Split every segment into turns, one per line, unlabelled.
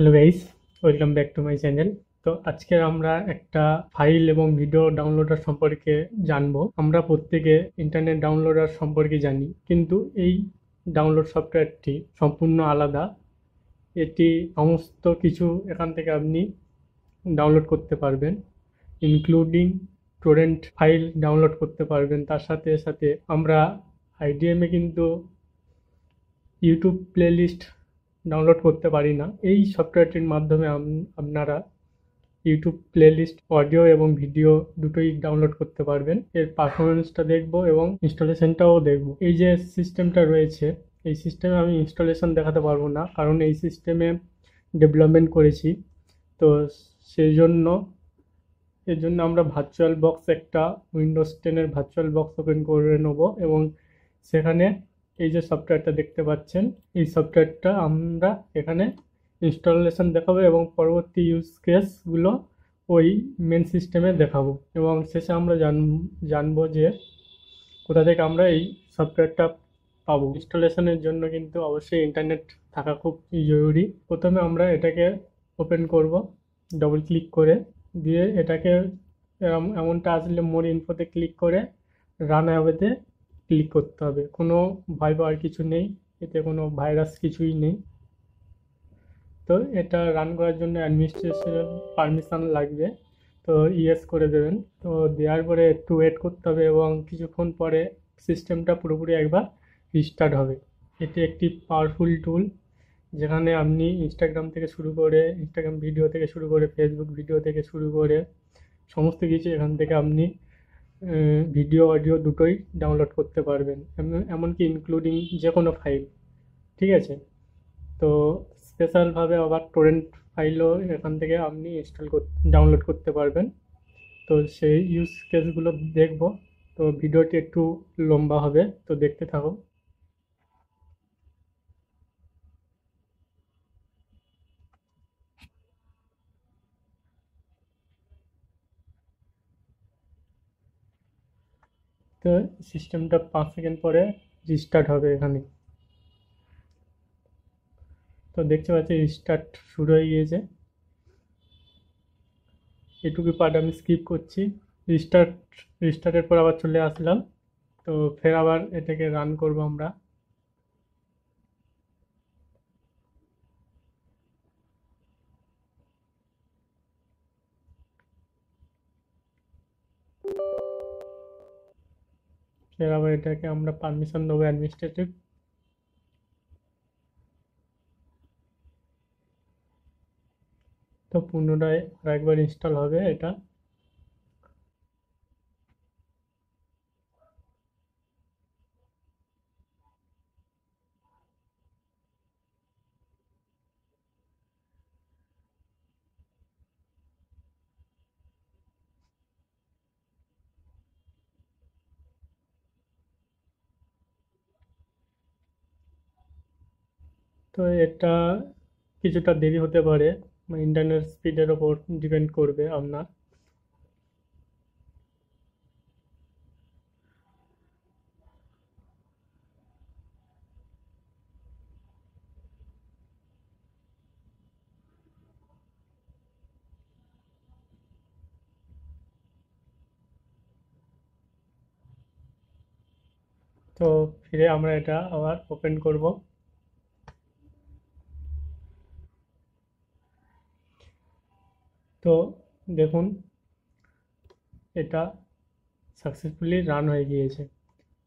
Hello guys, welcome back to my channel. তো আজকে আমরা একটা ফাইল এবং ভিডিও ডাউনলোডার সম্পর্কে জানবো। আমরা প্রত্যেকে ইন্টারনেট ডাউনলোডার সম্পর্কে জানি, কিন্তু এই ডাউনলোড সফটওয়্যারটি সম্পূর্ণ আলাদা। এটি সমস্ত কিছু এখান থেকে আপনি ডাউনলোড করতে পারবেন, ইনক্লুডিং টরেন্ট ফাইল ডাউনলোড করতে পারবেন। তার সাথে সাথে আমরা আইডিএমে কিন্তু ইউটিউব প্লেলিস্ট ডাউনলোড করতে পারি না। এই সফটওয়্যারটির মাধ্যমে আপনারা ইউটিউব প্লেলিস্ট, অডিও এবং ভিডিও দুটোই ডাউনলোড করতে পারবেন। এর পারফরমেন্সটা দেখব এবং ইনস্টলেশনটাও দেখব। এই যে সিস্টেমটা রয়েছে, এই সিস্টেমে আমি ইনস্টলেশন দেখাতে পারবো না, কারণ এই সিস্টেমে ডেভেলপমেন্ট করেছি। তো সেই জন্য এর জন্য আমরা ভার্চুয়াল বক্স, একটা উইন্ডোজ 10-এর ভার্চুয়াল বক্স ওপেন করে নেব এবং সেখানে এই যে সফটওয়্যারটা দেখতে পাচ্ছেন, এই সফটওয়্যারটা আমরা এখানে ইনস্টলেশন দেখাবো এবং পরবর্তী ইউজ কেসগুলো ওই মেন সিস্টেমে দেখাবো। এবং শেষে আমরা জানবো যে কোথা থেকে আমরা এই সফটওয়্যারটা পাবো। ইনস্টলেশনের জন্য কিন্তু অবশ্যই ইন্টারনেট থাকা খুব জরুরি। প্রথমে আমরা এটাকে ওপেন করব ডবল ক্লিক করে, দিয়ে এটাকে এমনটা আসলে মোর ইনফোতে ক্লিক করে রান অ্যাওয়েতে ক্লিক করতে হবে। কোনো ভয় পাওয়ার কিছু নেই, এতে কোনো ভাইরাস কিছুই নেই। তো এটা রান করার জন্য অ্যাডমিনিস্ট্রেশন পারমিশন লাগবে, তো ইয়েস করে দেবেন। তো দেওয়ার পরে একটু ওয়েট করতে হবে এবং কিছুক্ষণ পরে সিস্টেমটা পুরোপুরি একবার রিস্টার্ট হবে। এটি একটি পাওয়ারফুল টুল, যেখানে আপনি ইনস্টাগ্রাম ভিডিও থেকে শুরু করে ফেসবুক ভিডিও থেকে শুরু করে সমস্ত কিছু এখান থেকে আপনি ভিডিও অডিও দুটোই ডাউনলোড করতে পারবেন, এমনকি ইনক্লুডিং যে কোনো ফাইল। ঠিক আছে? তো স্পেশালভাবে আবার টরেন্ট ফাইলও এখান থেকে আপনি ডাউনলোড করতে পারবেন। তো সেই ইউজ কেসগুলো দেখব। তো ভিডিওটি একটু লম্বা হবে, তো দেখতে থাকো। তো সিস্টেমটা 5 সেকেন্ড পরে রিস্টার্ট হবে এখানে। তো দেখতে পাচ্ছি রিস্টার্ট শুরু হয়ে গিয়েছে। এটুকু পার্ট আমি স্কিপ করছি। রিস্টার্টের পর আবার চলে আসলাম। তো ফের আবার এটাকে রান করব আমরা। ফের আবার এটাকে আমরা পারমিশন দেবো অ্যাডমিনিস্ট্রেটিভ। তো পুনরায় আরেকবার ইনস্টল হবে এটা। তো এটা কিছুটা দেরি হতে পারে, ইন্টারনেট স্পিডের ওপর ডিপেন্ড করবে আপনার। তো ফিরে আমরা এটা আবার ওপেন করব। তো দেখুন, এটা সাকসেসফুলি রান হয়ে গিয়েছে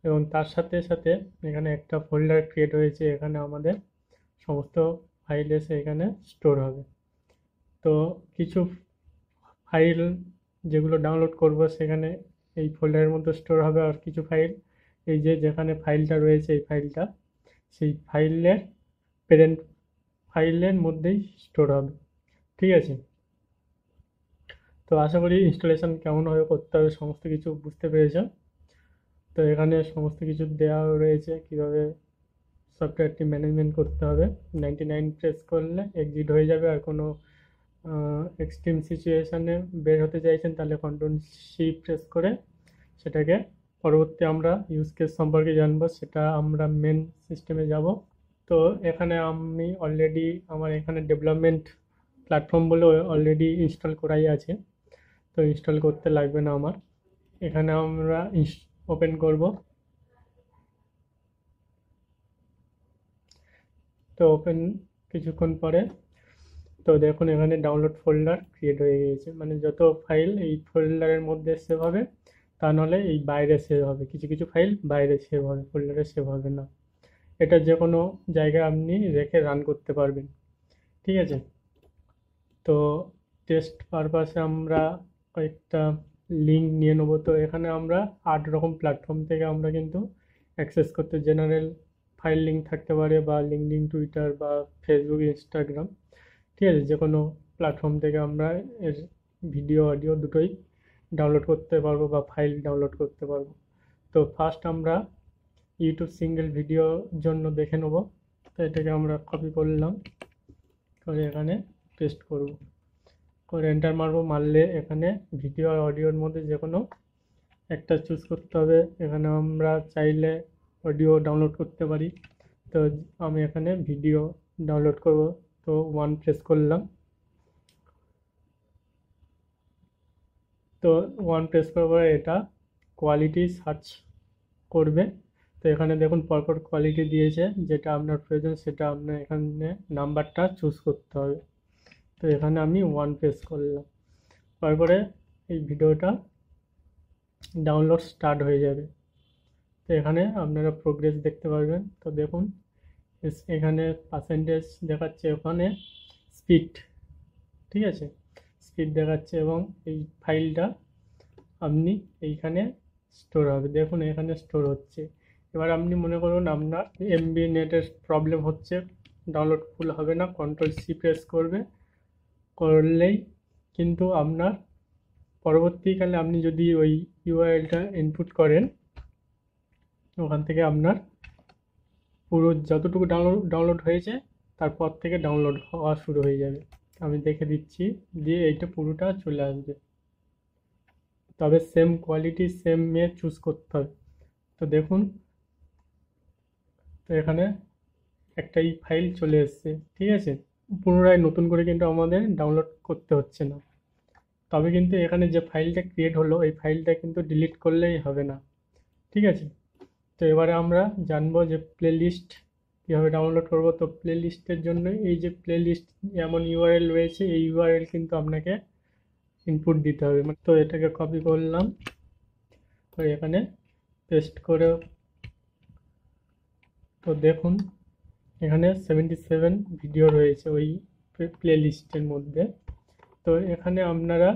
এবং তার সাথে সাথে এখানে একটা ফোল্ডার ক্রিয়েট হয়েছে, এখানে আমাদের সমস্ত ফাইল এসে এখানে স্টোর হবে। তো কিছু ফাইল যেগুলো ডাউনলোড করব সেখানে এই ফোল্ডারের মধ্যে স্টোর হবে, আর কিছু ফাইল এই যে যেখানে ফাইলটা রয়েছে, এই ফাইলটা সেই প্যারেন্ট ফাইলের মধ্যেই স্টোর হবে। ঠিক আছে? তো আশা করি ইনস্টলেশন কেমনভাবে করতে হবে সমস্ত কিছু বুঝতে পেরেছেন। তো এখানে সমস্ত কিছু দেওয়া রয়েছে কিভাবে সফটওয়্যারটি ম্যানেজমেন্ট করতে হবে। 99 প্রেস করলে এক্সিট হয়ে যাবে, আর কোনো এক্সট্রিম সিচুয়েশানে বের হতে চাইছেন তাহলে কন্ট্রোল সি প্রেস করে সেটাকে পরবর্তী আমরা ইউজ কেস সম্পর্কে জানবো, সেটা আমরা মেন সিস্টেমে যাব। তো এখানে আমি অলরেডি আমার এখানে ডেভেলপমেন্ট প্ল্যাটফর্ম বলে অলরেডি ইনস্টল করাই আছে, তো ইনস্টল করতে লাগবে না আমার। এখানে আমরা ওপেন করব। তো ওপেন কিছুক্ষণ পরে তো দেখুন এখানে ডাউনলোড ফোল্ডার ক্রিয়েট হয়ে গিয়েছে, মানে যত ফাইল এই ফোল্ডারের মধ্যে সেভ হবে, তা নাহলে এই বাইরে সেভ হবে, কিছু কিছু ফাইল বাইরে সেভ হবে, ফোল্ডারে সেভ হবে না। এটা যে কোনো জায়গায় আপনি রেখে রান করতে পারবেন, ঠিক আছে। তো টেস্ট পারপাসে আমরা কয়েকটা লিঙ্ক নিয়ে নেবো। তো এখানে আমরা 8 রকম প্ল্যাটফর্ম থেকে আমরা কিন্তু অ্যাক্সেস করতে, জেনারেল ফাইল লিঙ্ক থাকতে পারে, বা লিঙ্কডইন, টুইটার, বা ফেসবুক, ইনস্টাগ্রাম, ঠিক আছে, যে কোনো প্ল্যাটফর্ম থেকে আমরা এর ভিডিও অডিও দুটোই ডাউনলোড করতে পারবো বা ফাইল ডাউনলোড করতে পারবো। তো ফার্স্ট আমরা ইউটিউব সিঙ্গেল ভিডিওর জন্য দেখে নেবো। তো এটাকে আমরা কপি করলাম, করে এখানে পেস্ট করব, করে এন্টার মারবো। মারলে এখানে ভিডিও আর অডিওর মধ্যে যে কোনো একটা চুজ করতে হবে। এখানে আমরা চাইলে অডিও ডাউনলোড করতে পারি, তো আমি এখানে ভিডিও ডাউনলোড করব। তো 1 প্রেস করলাম। তো 1 প্রেস করার পরে এটা কোয়ালিটি সার্চ করবে। তো এখানে দেখুন পরপর কোয়ালিটি দিয়েছে, যেটা আপনার প্রয়োজন সেটা আপনার এখানে নাম্বারটা চুজ করতে হবে। তো এখানে আমি 1 প্রেস করলাম, তারপরে এই ভিডিওটা ডাউনলোড স্টার্ট হয়ে যাবে। তো এখানে আপনারা প্রোগ্রেস দেখতে পারবেন। তো দেখুন এখানে পার্সেন্টেজ দেখাচ্ছে, ওখানে স্পিড, ঠিক আছে, স্পিড দেখাচ্ছে, এবং এই ফাইলটা আপনি এইখানে স্টোর হবে, দেখুন এখানে স্টোর হচ্ছে। এবার আপনি মনে করুন আপনার এমবি নেটের প্রবলেম হচ্ছে, ডাউনলোড ফুল হবে না, কন্ট্রোল-সি প্রেস করলেই কিন্তু আপনার পরবর্তীকালে আপনি যদি ওই ইউআরএলটা ইনপুট করেন, ওখান থেকে আপনার পুরো যতটুকু ডাউনলোড হয়েছে তারপর থেকে ডাউনলোড হওয়া শুরু হয়ে যাবে। আমি দেখে দিচ্ছি, দিয়ে এইটা পুরোটা চলে আসবে, তবে সেম কোয়ালিটি সেম চুজ করতে হবে। তো দেখুন, তো এখানে একটাই ফাইল চলে এসছে, ঠিক আছে। পুনরায় নতুন করে কিন্তু আমাদের ডাউনলোড করতে হচ্ছে না, তবে কিন্তু এখানে যে ফাইলটা ক্রিয়েট হলো এই ফাইলটা কিন্তু ডিলিট করলেই হবে না, ঠিক আছে। তো এবারে আমরা জানবো যে প্লে লিস্ট কীভাবে ডাউনলোড করব। তো প্লে লিস্টের জন্য এই যে প্লে লিস্ট এমন ইউআরএল রয়েছে, এই ইউআরএল কিন্তু আপনাকে ইনপুট দিতে হবে। তো এটাকে কপি করলাম, তো এখানে পেস্ট করে, তো দেখুন এখানে 77 ভিডিও রয়েছে ওই প্লে লিস্টের মধ্যে। তো এখানে আপনারা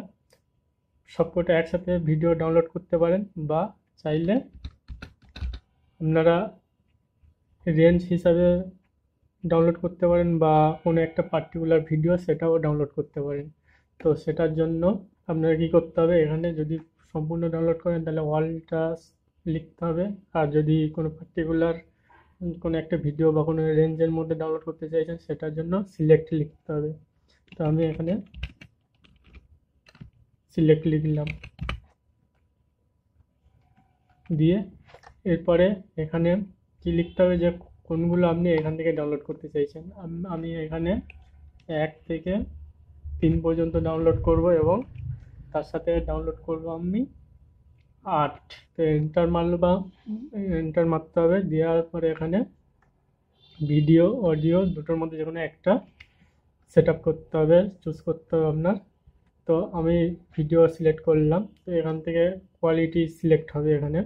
সবকটা একসাথে ভিডিও ডাউনলোড করতে পারেন, বা চাইলে আপনারা রেঞ্জ হিসাবে ডাউনলোড করতে পারেন, বা কোনো একটা পার্টিকুলার ভিডিও সেটাও ডাউনলোড করতে পারেন। তো সেটার জন্য আপনারা কী করতে হবে, এখানে যদি সম্পূর্ণ ডাউনলোড করেন তাহলে অলটা লিখতে হবে, আর যদি কোনো পার্টিকুলার কোনো একটা ভিডিও বা কোনো রেঞ্জের মধ্যে ডাউনলোড করতে চাইছেন সেটার জন্য সিলেক্ট লিখতে হবে। তো আমি এখানে সিলেক্ট লিখলাম, দিয়ে এরপরে এখানে কি লিখতে হবে যে কোনগুলো আপনি এখান থেকে ডাউনলোড করতে চাইছেন। আমি এখানে 1 থেকে 3 পর্যন্ত ডাউনলোড করব, এবং তার সাথে ডাউনলোড করব আমি 8। তো এন্টার মারলো, বা এন্টার মারতে হবে। দেওয়ার পরে এখানে ভিডিও অডিও দুটোর মধ্যে যে কোনো একটা সেট আপ করতে হবে, চুজ করতে হবে আপনার। তো আমি ভিডিও সিলেক্ট করলাম, তো এখান থেকে কোয়ালিটি সিলেক্ট হবে এখানে।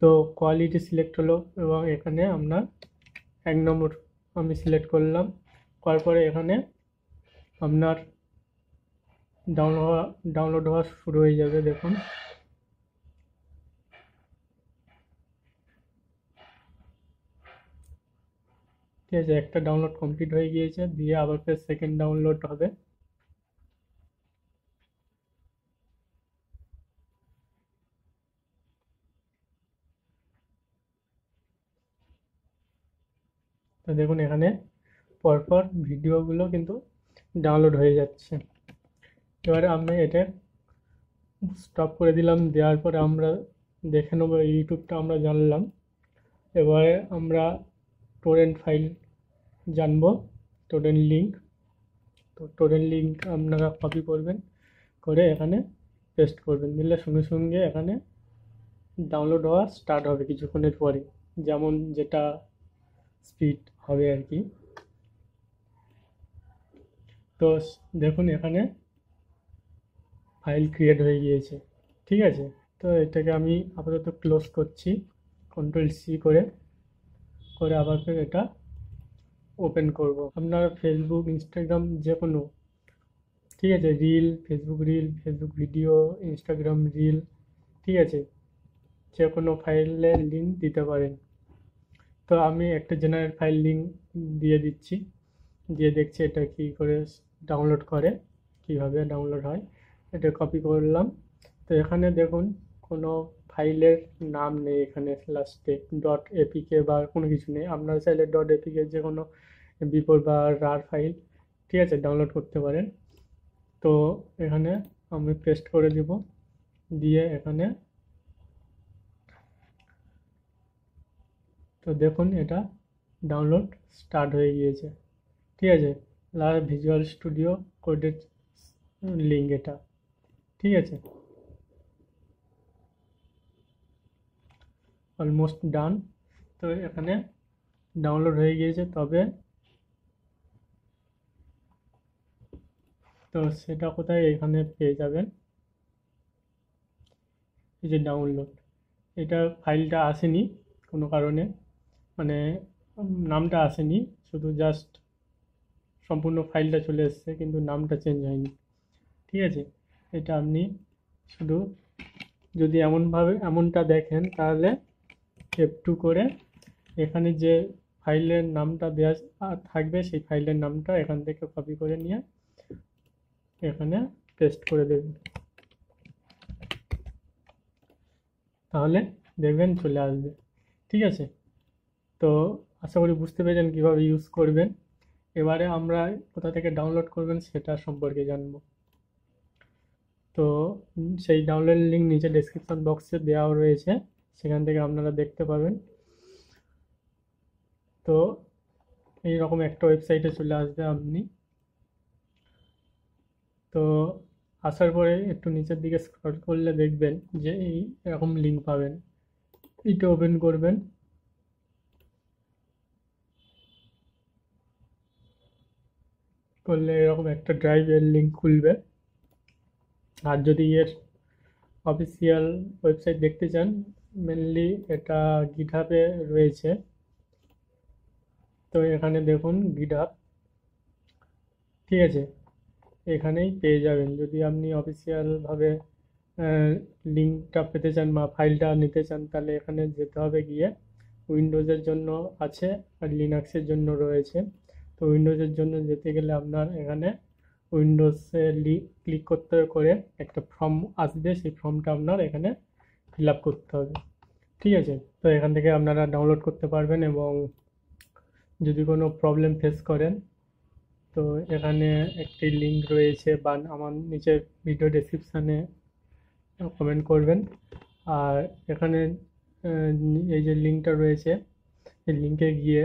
তো কোয়ালিটি সিলেক্ট হলো, এবং এখানে আপনার 1 নম্বর আমি সিলেক্ট করলাম, করার পরে এখানে আপনার ডাউনলোড হওয়া শুরু হয়ে যাবে। দেখুন ঠিক আছে, একটা ডাউনলোড কমপ্লিট হয়ে গিয়েছে, দিয়ে আবার ফের সেকেন্ড ডাউনলোড হবে। তো দেখুন এখানে পরপর ভিডিওগুলো কিন্তু ডাউনলোড হয়ে যাচ্ছে। এবারে আমি এটা স্টপ করে দিলাম, দেওয়ার পরে আমরা দেখে নেবো ইউটিউবটা আমরা জানলাম। এবারে আমরা টোরেন্ট ফাইল জানবো, টোরেন্ট লিঙ্ক। তো টোরেন্ট লিঙ্ক আপনারা কপি করবেন, করে এখানে পেস্ট করবেন, দিলে সঙ্গে সঙ্গে এখানে ডাউনলোড হওয়া স্টার্ট হবে কিছুক্ষণের পরে, যেমন যেটা স্পিড হবে আর কি। তো দেখুন এখানে ফাইল ক্রিয়েট হয়ে গিয়েছে, ঠিক আছে। তো এটাকে আমি আপাতত ক্লোজ করছি, Ctrl+C করে আবার ফের এটা ওপেন করব। আপনারা ফেসবুক, ইনস্টাগ্রাম যে কোনো, ঠিক আছে, Facebook reel, Facebook video, Instagram reel, ঠিক আছে, যে কোনো ফাইলের লিঙ্ক দিতে পারেন। তো আমি একটা জেনারেল ফাইল লিঙ্ক দিয়ে দিচ্ছি, দিয়ে দেখছি এটা কি করে ডাউনলোড করে, কিভাবে ডাউনলোড হয়। এটা কপি করলাম। তো এখানে দেখুন কোনো ফাইলের নাম নেই, এখানে লাস্টে ডট এপিকে বা কোনো কিছু নেই। আপনারা চাইলে ডট এপিকে যে কোনো বিফোর বা রার ফাইল, ঠিক আছে, ডাউনলোড করতে পারেন। তো এখানে আমি পেস্ট করে দিব, দিয়ে এখানে তো দেখুন এটা ডাউনলোড স্টার্ট হয়ে গিয়েছে, ঠিক আছে। ভিজুয়াল স্টুডিও কোডের লিঙ্ক এটা, ঠিক আছে, অলমোস্ট ডান। তো এখানে ডাউনলোড হয়ে গিয়েছে, তবে তো সেটা কোথায়, এখানে পেয়ে যাবেন, এই যে ডাউনলোড। এটা ফাইলটা আসেনি কোনো কারণে, মানে নামটা আসেনি, শুধু জাস্ট সম্পূর্ণ ফাইলটা চলে এসেছে কিন্তু নামটা চেঞ্জ হয়নি, ঠিক আছে। এটা আপনি শুধু যদি এমনটা দেখেন, তাহলে F2 করে এখানে যে ফাইলের নামটা দেওয়া থাকবে, সেই ফাইলের নামটা এখান থেকে কপি করে নিয়ে এখানে পেস্ট করে দেবেন, তাহলে দেখবেন চলে আসবে, ঠিক আছে। তো আশা করি বুঝতে পেরেছেন কীভাবে ইউজ করবেন। এবারে আমরা কোথা থেকে ডাউনলোড করবেন সেটা সম্পর্কে জানবো। তো সেই ডাউনলোড লিঙ্ক নিচে ডেসক্রিপশন বক্সে দেওয়া রয়েছে, সেখান থেকে আপনারা দেখতে পাবেন। তো এইরকম একটা ওয়েবসাইটে চলে আসবে আপনি। তো আসার পরে একটু নিচের দিকে স্ক্রল করলে দেখবেন যে এই এরকম লিঙ্ক পাবেন, এটা ওপেন করবেন। করলে এরকম একটা ড্রাইভের লিঙ্ক খুলবে। আর যদি এর অফিসিয়াল ওয়েবসাইট দেখতে চান, মেনলি এটা গিটহাবে রয়েছে। তো এখানে দেখুন গিটহাব, ঠিক আছে, এখানেই পেয়ে যাবেন। যদি আপনি অফিসিয়ালভাবে লিঙ্কটা পেতে চান বা ফাইলটা নিতে চান, তাহলে এখানে যেতে হবে, গিয়ে উইন্ডোজের জন্য আছে আর লিনাক্সের জন্য রয়েছে। তো উইন্ডোজের জন্য যেতে গেলে আপনার এখানে উইন্ডোজে ক্লিক করতে করে একটা ফর্ম আসবে, সেই ফর্মটা আপনার এখানে ফিল আপ করতে হবে, ঠিক আছে। তো এখান থেকে আপনারা ডাউনলোড করতে পারবেন, এবং যদি কোনো প্রবলেম ফেস করেন, তো এখানে একটি লিঙ্ক রয়েছে, বা আমার নিচে ভিডিও ডেসক্রিপশানে কমেন্ট করবেন। আর এখানে এই যে লিঙ্কটা রয়েছে, এই লিঙ্কে গিয়ে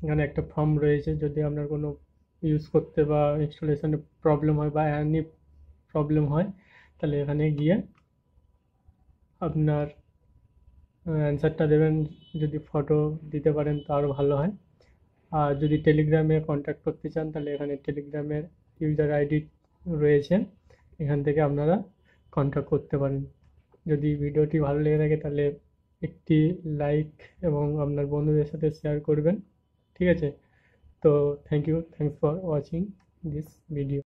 এখানে একটা ফর্ম রয়েছে, যদি আপনার কোনো ইউজ করতে বা ইনস্টলেশনে প্রবলেম হয় বা এনি প্রবলেম হয়, তাহলে এখানে গিয়ে আপনার অ্যান্সারটা দেবেন। যদি ফটো দিতে পারেন তো আরও ভালো হয়। আর যদি টেলিগ্রামে কন্ট্যাক্ট করতে চান, তাহলে এখানে টেলিগ্রামের ইউজার আইডি রয়েছে, এখান থেকে আপনারা কন্ট্যাক্ট করতে পারেন। যদি ভিডিওটি ভালো লেগে থাকে তাহলে একটি লাইক এবং আপনার বন্ধুদের সাথে শেয়ার করবেন, ঠিক আছে। তো thanks for watching this video.